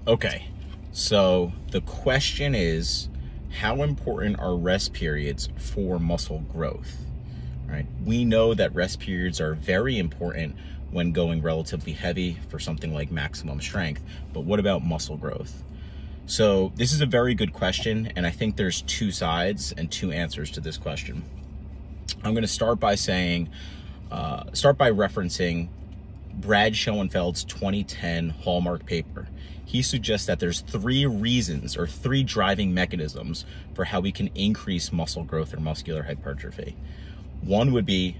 Okay, so the question is, how important are rest periods for muscle growth? Right? We know that rest periods are very important when going relatively heavy for something like maximum strength, but what about muscle growth? So this is a very good question, and I think there's two sides and two answers to this question. I'm going to start by referencing Brad Schoenfeld's 2010 Hallmark paper. He suggests that there's three reasons or three driving mechanisms for how we can increase muscle growth or muscular hypertrophy. One would be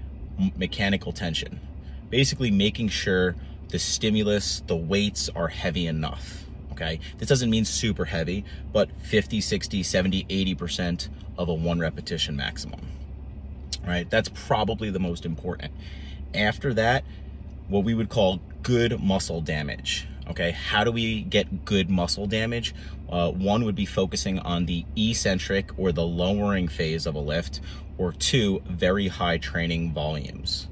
mechanical tension, basically making sure the stimulus, the weights are heavy enough. Okay, this doesn't mean super heavy, but 50, 60, 70, 80% of a 1 repetition maximum. Right, that's probably the most important. After that, what we would call good muscle damage. Okay, how do we get good muscle damage? One would be focusing on the eccentric or the lowering phase of a lift, or two, very high training volumes.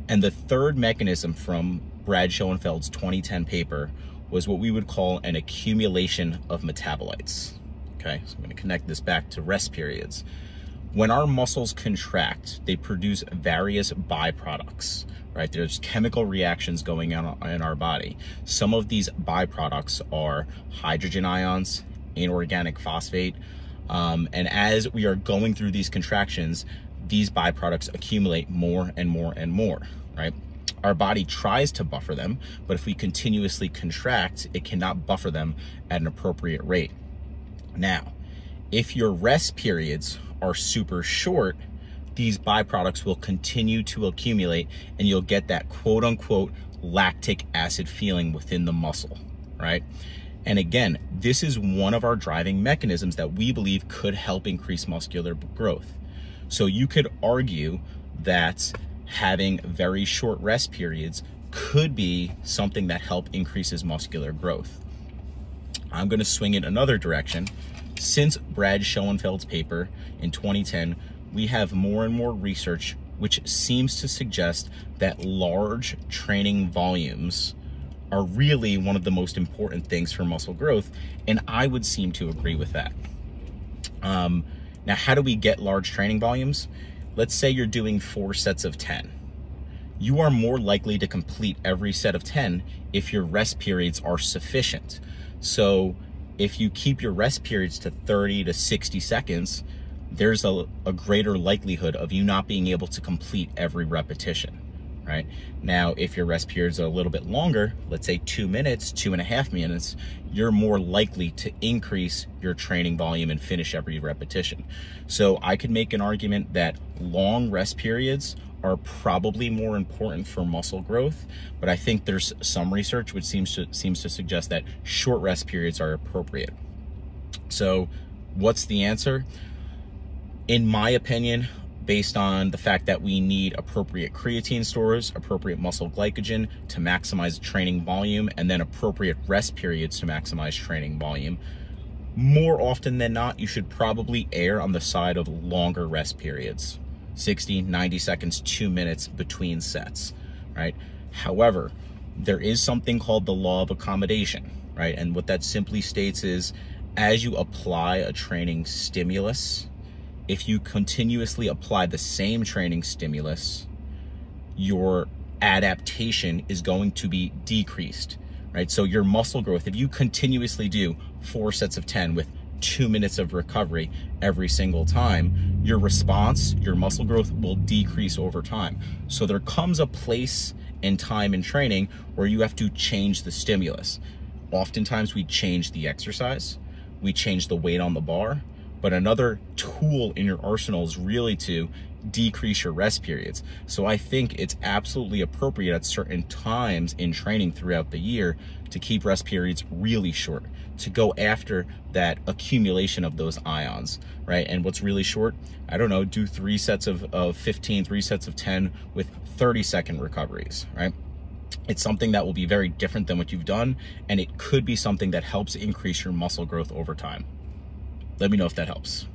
And the third mechanism from Brad Schoenfeld's 2010 paper was what we would call an accumulation of metabolites. Okay, so I'm going to connect this back to rest periods. When our muscles contract, they produce various byproducts, right? There's chemical reactions going on in our body. Some of these byproducts are hydrogen ions, inorganic phosphate, and as we are going through these contractions, these byproducts accumulate more and more and more, right? Our body tries to buffer them, but if we continuously contract, it cannot buffer them at an appropriate rate. Now, if your rest periods are super short, these byproducts will continue to accumulate and you'll get that quote unquote lactic acid feeling within the muscle, right? And again, this is one of our driving mechanisms that we believe could help increase muscular growth. So you could argue that having very short rest periods could be something that help increases muscular growth. I'm going to swing it another direction. Since Brad Schoenfeld's paper in 2010, we have more and more research which seems to suggest that large training volumes are really one of the most important things for muscle growth, and I would seem to agree with that. Now, how do we get large training volumes? Let's say you're doing 4 sets of 10. You are more likely to complete every set of 10 if your rest periods are sufficient. So if you keep your rest periods to 30 to 60 seconds, there's a greater likelihood of you not being able to complete every repetition, right? Now, if your rest periods are a little bit longer, let's say 2 minutes, 2.5 minutes, you're more likely to increase your training volume and finish every repetition. So I could make an argument that long rest periods are probably more important for muscle growth, but I think there's some research which seems to suggest that short rest periods are appropriate. So what's the answer? In my opinion, based on the fact that we need appropriate creatine stores, appropriate muscle glycogen to maximize training volume, and then appropriate rest periods to maximize training volume, more often than not, you should probably err on the side of longer rest periods. 60, 90 seconds, 2 minutes between sets, right? However, there is something called the law of accommodation, right? And what that simply states is, as you apply a training stimulus, if you continuously apply the same training stimulus, your adaptation is going to be decreased, right? So your muscle growth, if you continuously do 4 sets of 10 with 2 minutes of recovery every single time, your response, your muscle growth will decrease over time. So there comes a place and time in training where you have to change the stimulus. Oftentimes we change the exercise, we change the weight on the bar, but another tool in your arsenal is really to decrease your rest periods. So I think it's absolutely appropriate at certain times in training throughout the year to keep rest periods really short, to go after that accumulation of those ions, right? And what's really short? I don't know, do 3 sets of 15, 3 sets of 10 with 30-second recoveries, right? It's something that will be very different than what you've done, and it could be something that helps increase your muscle growth over time. Let me know if that helps.